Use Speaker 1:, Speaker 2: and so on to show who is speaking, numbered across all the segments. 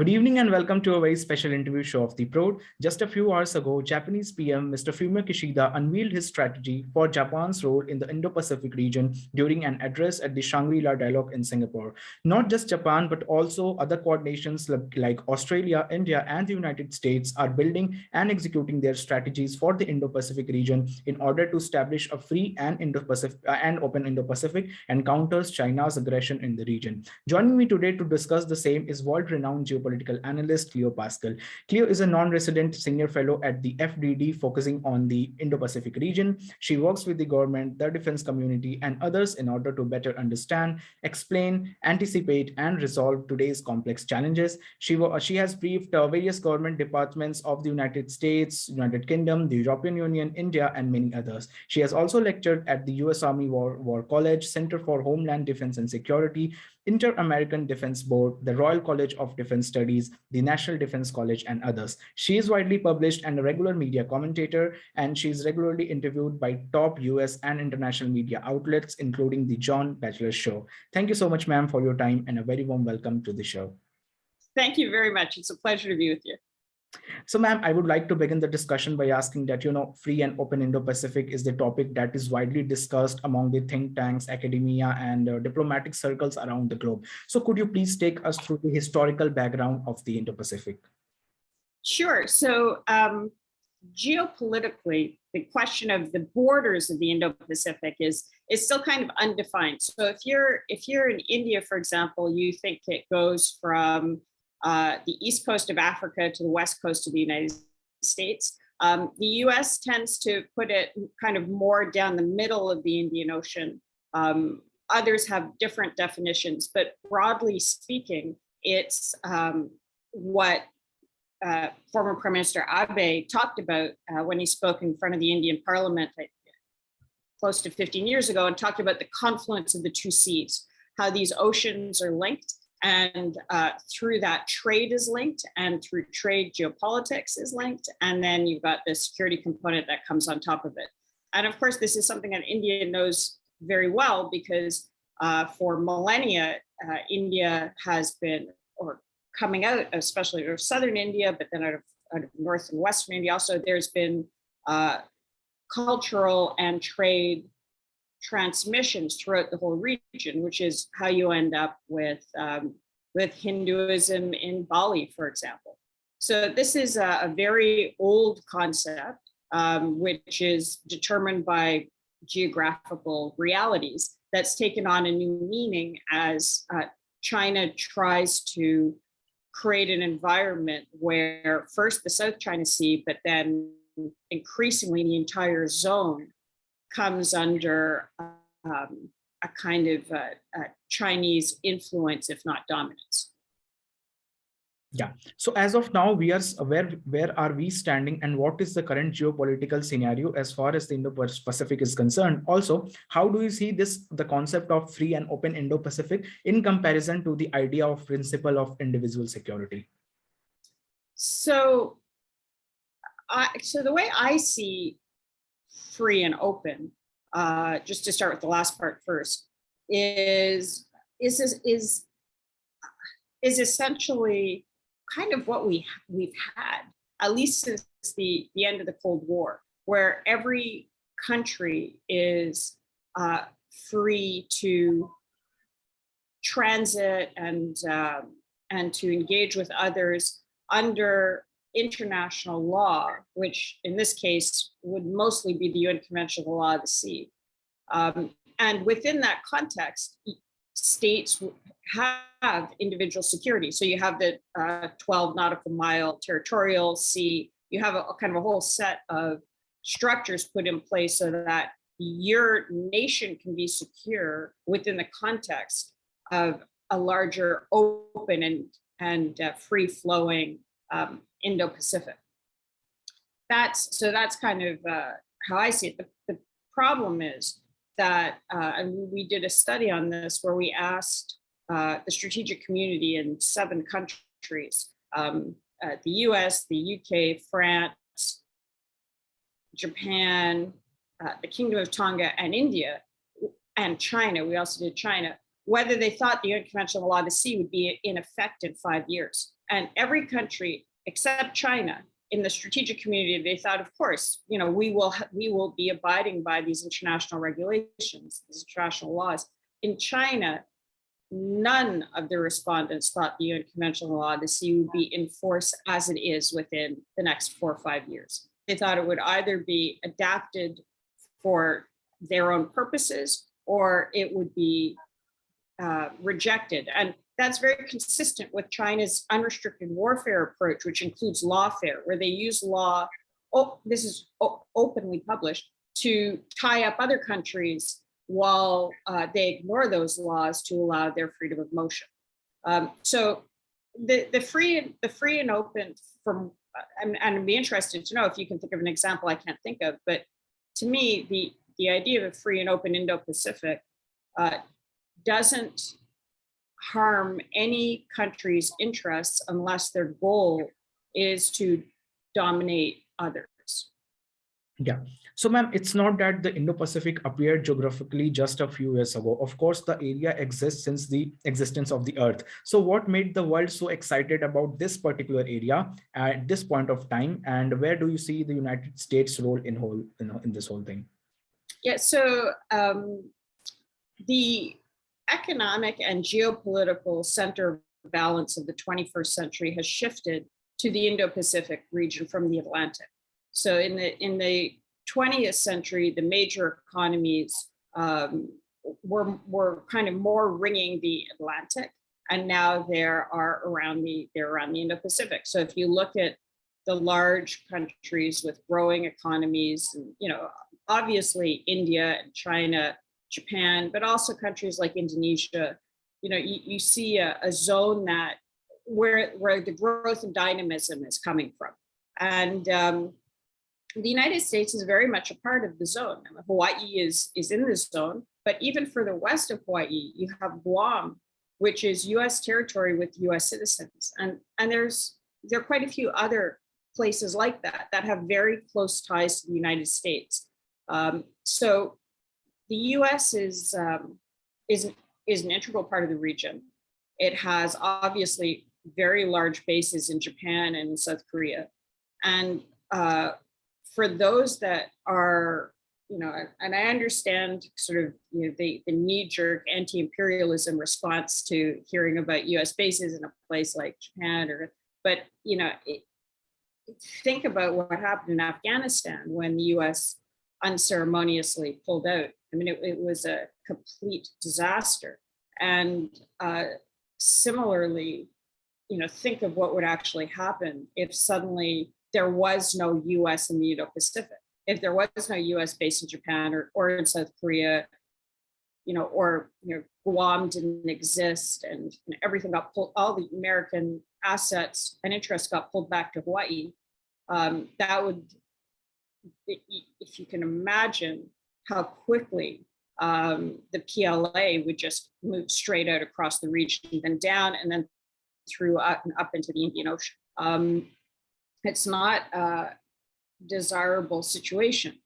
Speaker 1: Good evening and welcome to a very special interview show of The Prode. Just a few hours ago, Japanese PM Mr. Fumio Kishida unveiled his strategy for Japan's role in the Indo-Pacific region during an address at the Shangri-La Dialogue in Singapore. Not just Japan, but also other Quad nations like Australia, India, and the United States are building and executing their strategies for the Indo-Pacific region in order to establish a free and open Indo-Pacific and counters China's aggression in the region. Joining me today to discuss the same is world-renowned geopolitical analyst Cleo Paskal. Cleo is a non-resident senior fellow at the FDD focusing on the Indo-Pacific region. She works with the government, the defense community, and others in order to better understand, explain, anticipate, and resolve today's complex challenges. She has briefed various government departments of the United States, United Kingdom, the European Union, India, and many others. She has also lectured at the U.S. Army War College, Center for Homeland Defense and Security, Inter-American Defense Board, the Royal College of Defense Studies, the National Defense College, and others. She is widely published and a regular media commentator, and she is regularly interviewed by top US and international media outlets, including the John Batchelor Show. Thank you so much, ma'am, for your time and a very warm welcome to the show.
Speaker 2: Thank you very much. It's a pleasure to be with you.
Speaker 1: So, ma'am, I would like to begin the discussion by asking that, free and open Indo-Pacific is the topic that is widely discussed among the think tanks, academia, and diplomatic circles around the globe. So could you please take us through the historical background of the Indo-Pacific?
Speaker 2: Sure. So geopolitically, the question of the borders of the Indo-Pacific is still kind of undefined. So if you're in India, for example, you think it goes from the east coast of Africa to the west coast of the United States. The US tends to put it kind of more down the middle of the Indian Ocean. Others have different definitions, but broadly speaking, it's what former Prime Minister Abe talked about when he spoke in front of the Indian Parliament close to 15 years ago, and talked about the confluence of the two seas, how these oceans are linked. And through that, trade is linked, and through trade, geopolitics is linked. And then you've got the security component that comes on top of it. And of course, this is something that India knows very well because for millennia, India has been, or coming out, especially out of southern India, but then out of north and western India also, there's been cultural and trade transmissions throughout the whole region, which is how you end up with Hinduism in Bali, for example. So this is a very old concept, which is determined by geographical realities that's taken on a new meaning as China tries to create an environment where first the South China Sea, but then increasingly the entire zone comes under a kind of Chinese influence, if not dominance.
Speaker 1: Yeah. So as of now, where are we standing, and what is the current geopolitical scenario as far as the Indo-Pacific is concerned? Also, how do you see the concept of free and open Indo-Pacific in comparison to the idea of principle of individual security?
Speaker 2: So the way I see free and open, just to start with the last part first, is essentially kind of what we've had, at least since the end of the Cold War, where every country is free to transit and to engage with others under international law, which in this case would mostly be the UN Convention of the Law of the Sea. And within that context, states have individual security. So you have the 12 nautical mile territorial sea. You have a kind of a whole set of structures put in place so that your nation can be secure within the context of a larger open and free-flowing Indo-Pacific. That's kind of how I see it. The problem is that, and we did a study on this where we asked the strategic community in 7 countries, the US, the UK, France, Japan, the Kingdom of Tonga, and India, and China. We also did China, whether they thought the UN Convention on the Law of the Sea would be in effect in 5 years. And every country except China in the strategic community, they thought, of course, we will be abiding by these international regulations, these international laws. In China, none of the respondents thought the UN Convention on Law of the Sea would be in force as it is within the next 4 or 5 years. They thought it would either be adapted for their own purposes or it would be rejected. And that's very consistent with China's unrestricted warfare approach, which includes lawfare, where they use law, this is openly published, to tie up other countries while they ignore those laws to allow their freedom of motion. So the free and open from, and I'd be interested to know if you can think of an example I can't think of, but to me, the idea of a free and open Indo-Pacific doesn't harm any country's interests unless their goal is to dominate others.
Speaker 1: Yeah. So, ma'am, it's not that the Indo-Pacific appeared geographically just a few years ago. Of course, the area exists since the existence of the Earth. So what made the world so excited about this particular area at this point of time? And where do you see the United States' role in this whole thing?
Speaker 2: Yeah, so the economic and geopolitical center of balance of the 21st century has shifted to the Indo-Pacific region from the Atlantic. So in the 20th century, the major economies were kind of more ringing the Atlantic, and now they're around the Indo-Pacific. So if you look at the large countries with growing economies, and, obviously India and China, Japan, but also countries like Indonesia, you see a zone that where the growth and dynamism is coming from. And the United States is very much a part of the zone. Hawaii is in the zone, but even further west of Hawaii, you have Guam, which is US territory with US citizens. And there are quite a few other places like that have very close ties to the United States. So the US is an integral part of the region. It has obviously very large bases in Japan and South Korea. And for those that are, and I understand sort of the knee-jerk anti-imperialism response to hearing about US bases in a place like Japan, but think about what happened in Afghanistan when the US unceremoniously pulled out. I mean, it was a complete disaster. And similarly, think of what would actually happen if suddenly there was no US in the Indo-Pacific. If there was no US base in Japan or in South Korea, or Guam didn't exist and everything got pulled, all the American assets and interests got pulled back to Hawaii, that would, if you can imagine how quickly the PLA would just move straight out across the region, then down, and then through up and up into the Indian Ocean. It's not a desirable situation.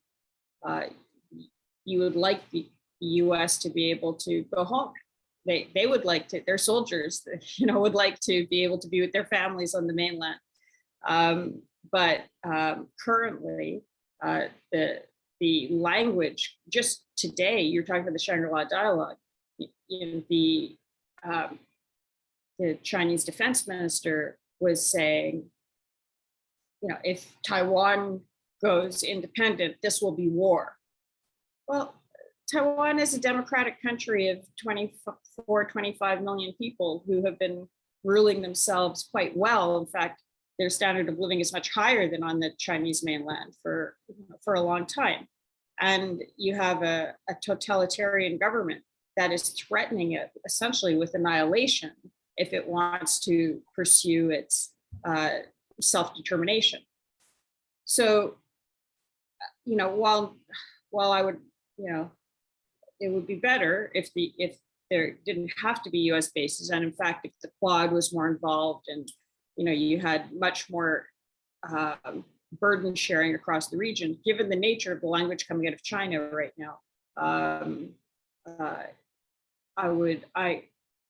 Speaker 2: You would like the US to be able to go home. They would like to, their soldiers, would like to be able to be with their families on the mainland. But currently, the language, just today, you're talking about the Shangri-La dialogue, the Chinese defense minister was saying, if Taiwan goes independent, this will be war. Well, Taiwan is a democratic country of 24, 25 million people who have been ruling themselves quite well. In fact, their standard of living is much higher than on the Chinese mainland for a long time. And you have a totalitarian government that is threatening it essentially with annihilation if it wants to pursue its self-determination. So, while I would, it would be better if there didn't have to be US bases. And in fact, if the Quad was more involved and, you had much more burden sharing across the region, given the nature of the language coming out of China right now,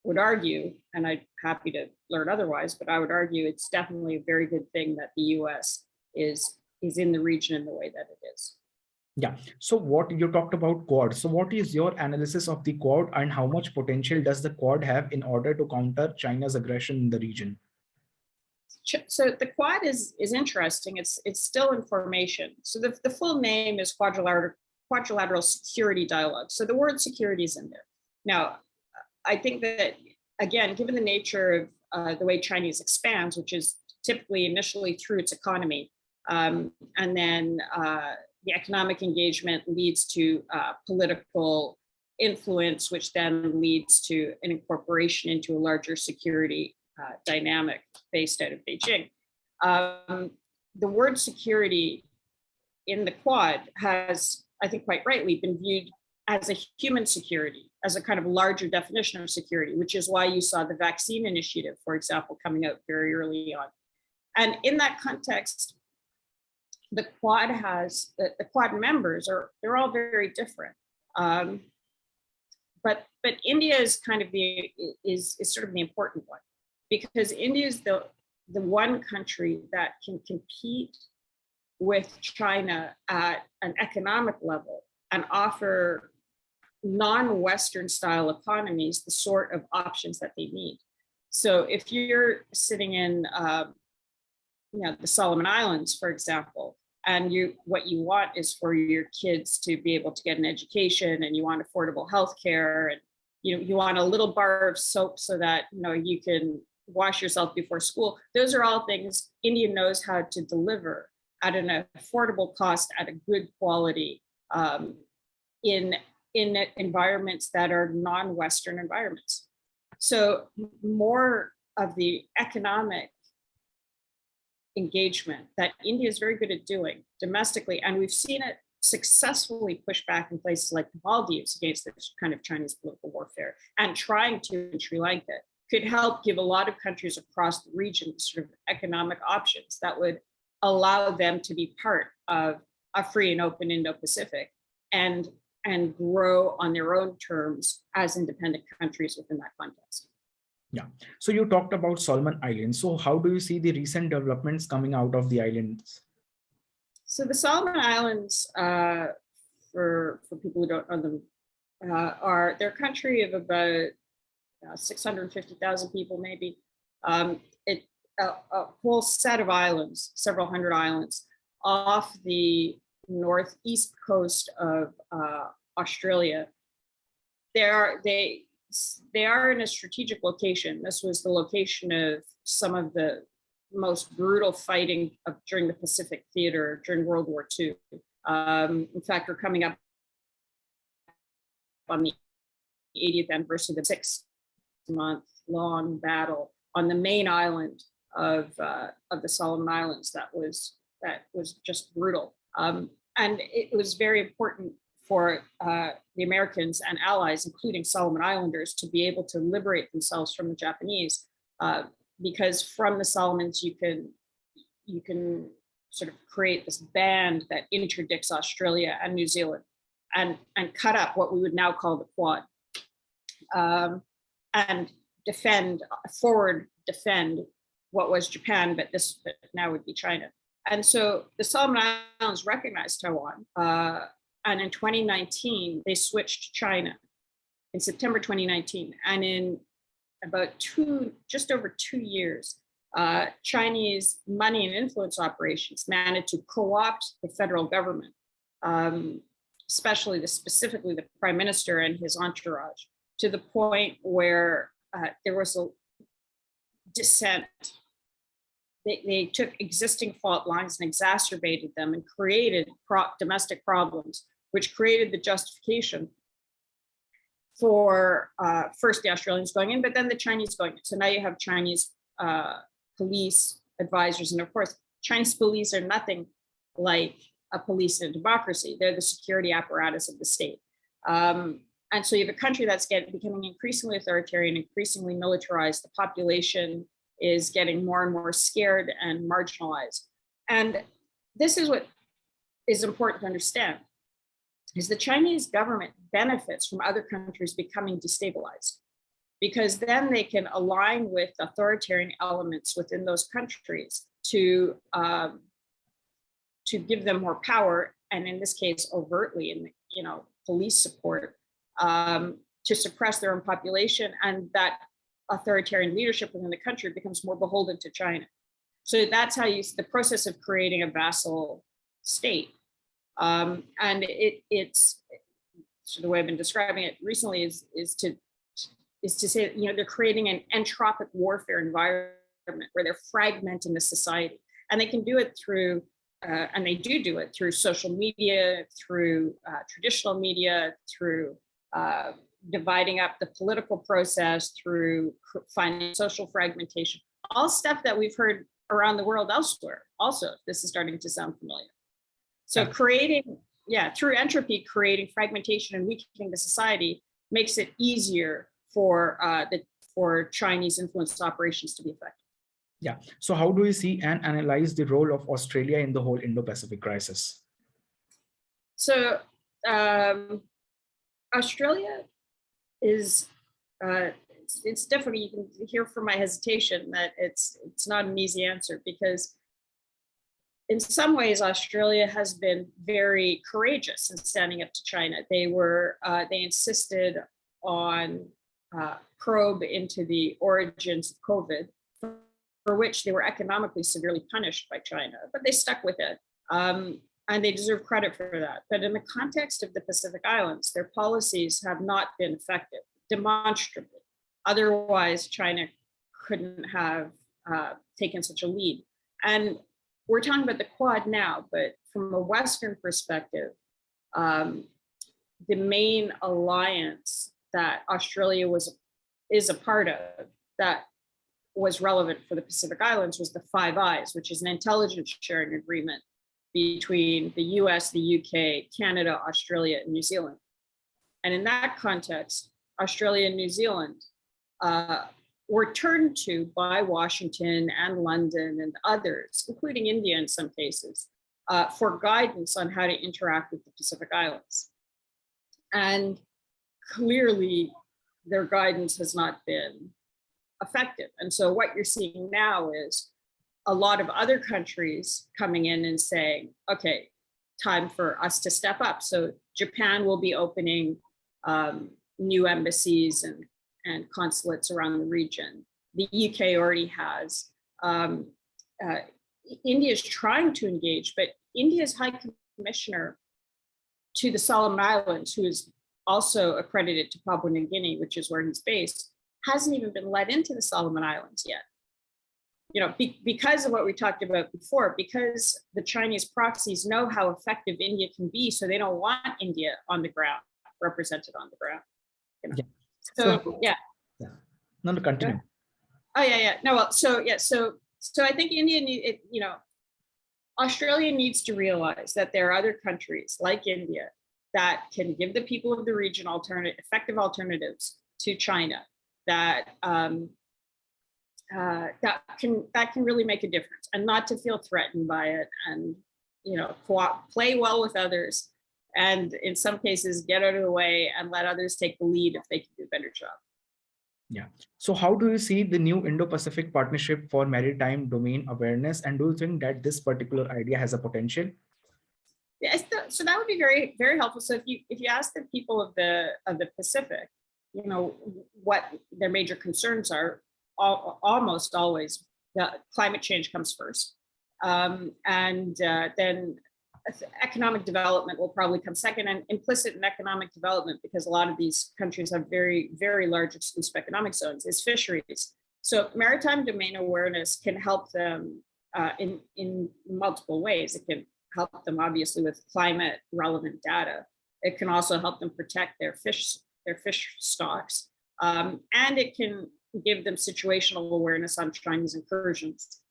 Speaker 2: would argue, and I'm happy to learn otherwise, but I would argue it's definitely a very good thing that the US is in the region in the way that it is.
Speaker 1: Yeah. So what you talked about Quad. So what is your analysis of the Quad and how much potential does the Quad have in order to counter China's aggression in the region?
Speaker 2: So the Quad is interesting. It's still in formation. So the full name is Quadrilateral Security Dialogue. So the word security is in there. Now, I think that, again, given the nature of the way Chinese expands, which is typically initially through its economy, and then the economic engagement leads to political influence, which then leads to an incorporation into a larger security dynamic based out of Beijing. The word security in the Quad has, I think quite rightly, been viewed as a human security, as a kind of larger definition of security, which is why you saw the vaccine initiative, for example, coming out very early on. And in that context, the Quad has, the Quad members they're all very different. But India is kind of is sort of the important one, because India is the one country that can compete with China at an economic level and offer non-Western style economies the sort of options that they need. So if you're sitting in the Solomon Islands, for example, and what you want is for your kids to be able to get an education, and you want affordable healthcare, and you want a little bar of soap so that you can wash yourself before school. Those are all things India knows how to deliver at an affordable cost, at a good quality, in environments that are non-Western environments. So more of the economic engagement that India is very good at doing domestically, and we've seen it successfully push back in places like the Maldives against this kind of Chinese political warfare, and trying to in Sri Lanka, could help give a lot of countries across the region sort of economic options that would allow them to be part of a free and open Indo-Pacific and grow on their own terms as independent countries within that context.
Speaker 1: Yeah. So you talked about Solomon Islands. So how do you see the recent developments coming out of the islands?
Speaker 2: So the Solomon Islands, for people who don't know them, they're a country of about 650,000 people, maybe. A whole set of islands, several hundred islands, off the northeast coast of Australia. They are in a strategic location. This was the location of some of the most brutal fighting during the Pacific theater during World War II. In fact, we're coming up on the 80th anniversary of the 6-month-long battle on the main island of the Solomon Islands. That was just brutal, and it was very important for the Americans and allies, including Solomon Islanders, to be able to liberate themselves from the Japanese, because from the Solomons you can sort of create this band that interdicts Australia and New Zealand, and cut up what we would now call the Quad, and defend what was Japan, but now would be China. And so the Solomon Islands recognized Taiwan. And in 2019, they switched to China in September 2019. And in about just over 2 years, Chinese money and influence operations managed to co-opt the federal government, specifically the prime minister and his entourage, to the point where there was a dissent. They took existing fault lines and exacerbated them and created domestic problems, which created the justification for first the Australians going in, but then the Chinese going in. So now you have Chinese police advisors, and of course, Chinese police are nothing like a police in a democracy. They're the security apparatus of the state. And so you have a country that's becoming increasingly authoritarian, increasingly militarized. The population is getting more and more scared and marginalized. And this is what is important to understand, is the Chinese government benefits from other countries becoming destabilized. because then they can align with authoritarian elements within those countries to give them more power, and in this case, overtly, in police support to suppress their own population, and that authoritarian leadership within the country becomes more beholden to China. So that's how you see the process of creating a vassal state. And it's so the way I've been describing it recently is to say, they're creating an entropic warfare environment where they're fragmenting the society, and they can do it through, and they do it through social media, through traditional media, through dividing up the political process, through finding social fragmentation, all stuff that we've heard around the world elsewhere. Also, this is starting to sound familiar. So through entropy, creating fragmentation and weakening the society makes it easier for Chinese influence operations to be effective.
Speaker 1: Yeah. So how do you see and analyze the role of Australia in the whole Indo-Pacific crisis?
Speaker 2: So Australia is, it's difficult. You can hear from my hesitation that it's not an easy answer, because in some ways, Australia has been very courageous in standing up to China. They insisted on probe into the origins of COVID, for which they were economically severely punished by China, but they stuck with it. And they deserve credit for that. But in the context of the Pacific Islands, their policies have not been effective, demonstrably. Otherwise, China couldn't have taken such a lead. And we're talking about the Quad now, but from a Western perspective, the main alliance that Australia is a part of that was relevant for the Pacific Islands was the Five Eyes, which is an intelligence sharing agreement between the US, the UK, Canada, Australia, and New Zealand. And in that context, Australia and New Zealand were turned to by Washington and London and others, including India in some cases, for guidance on how to interact with the Pacific Islands. And clearly, their guidance has not been effective. And so what you're seeing now is a lot of other countries coming in and saying, okay, time for us to step up. So Japan will be opening new embassies and consulates around the region. The UK already has. India is trying to engage, but India's High Commissioner to the Solomon Islands, who is also accredited to Papua New Guinea, which is where he's based, hasn't even been let into the Solomon Islands yet. Because of what we talked about before, because the Chinese proxies know how effective India can be, so they don't want India on the ground, represented on the ground.
Speaker 1: Yeah.
Speaker 2: So yeah.
Speaker 1: No, continue.
Speaker 2: Oh yeah. No, well, so I think Australia needs to realize that there are other countries like India that can give the people of the region effective alternatives to China that can really make a difference, and not to feel threatened by it, and play well with others, and in some cases get out of the way and let others take the lead if they can do a better job.
Speaker 1: Yeah. So how do you see the new Indo-Pacific Partnership for Maritime Domain Awareness, and do you think that this particular idea has a potential?
Speaker 2: Yes, so that would be very, very helpful. So if you ask the people of the Pacific, what their major concerns are, almost always climate change comes first, and then economic development will probably come second, and implicit in economic development, because a lot of these countries have very, very large exclusive economic zones, is fisheries. So maritime domain awareness can help them in multiple ways. It can help them obviously with climate relevant data. It can also help them protect their fish stocks, and it can give them situational awareness on Chinese incursions.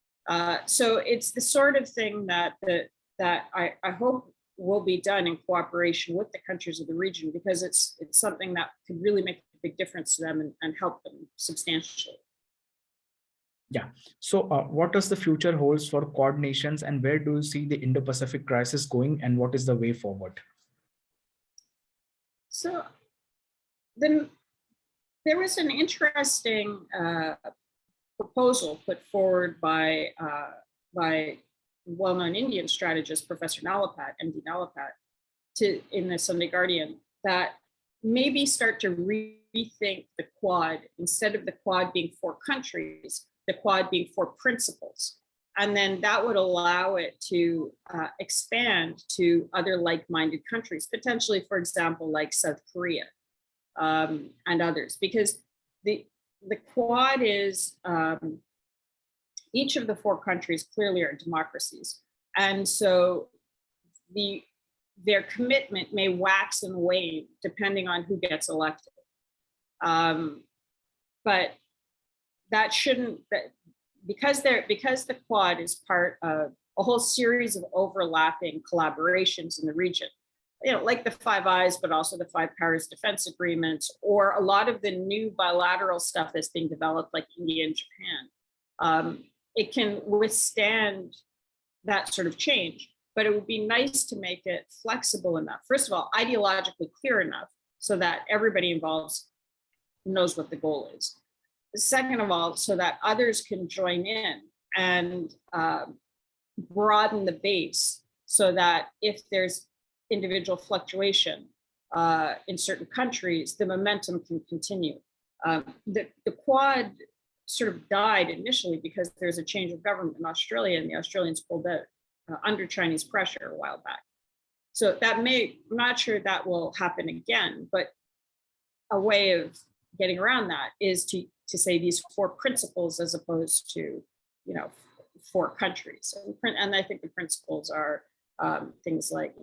Speaker 2: So it's the sort of thing that I hope will be done in cooperation with the countries of the region, because it's something that could really make a big difference to them and help them substantially.
Speaker 1: Yeah. So what does the future holds for Quad nations, and where do you see the Indo-Pacific crisis going, and what is the way forward?
Speaker 2: So the There was an interesting proposal put forward by well-known Indian strategist, Professor Nalapat, MD Nalapat, in the Sunday Guardian, that maybe start to rethink the Quad, instead of the Quad being 4 countries, the Quad being 4 principles. And then that would allow it to expand to other like-minded countries, potentially, for example, like South Korea and others, because the Quad is, each of the 4 countries clearly are democracies. And so their commitment may wax and wane depending on who gets elected. But that shouldn't, because the Quad is part of a whole series of overlapping collaborations in the region, like the Five Eyes, but also the Five Powers defense agreements, or a lot of the new bilateral stuff that's being developed, like India and Japan. It can withstand that sort of change, but it would be nice to make it flexible enough. First of all, ideologically clear enough so that everybody involved knows what the goal is. Second of all, so that others can join in and broaden the base, so that if there's individual fluctuation in certain countries, the momentum can continue. The Quad sort of died initially because there's a change of government in Australia, and the Australians pulled out under Chinese pressure a while back. So that I'm not sure that will happen again, but a way of getting around that is to say these 4 principles as opposed to, 4 countries. And I think the principles are things like,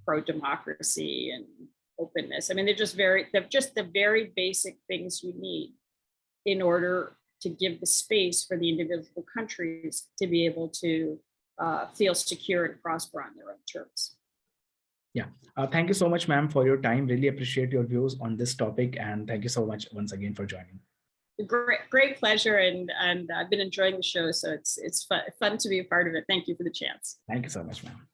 Speaker 2: pro-democracy and openness. I mean, they're just the very basic things you need in order to give the space for the individual countries to be able to feel secure and prosper on their own terms.
Speaker 1: Yeah. Thank you so much, ma'am, for your time. Really appreciate your views on this topic. And thank you so much once again for joining.
Speaker 2: Great pleasure. And I've been enjoying the show. So it's fun to be a part of it. Thank you for the chance.
Speaker 1: Thank you so much, ma'am.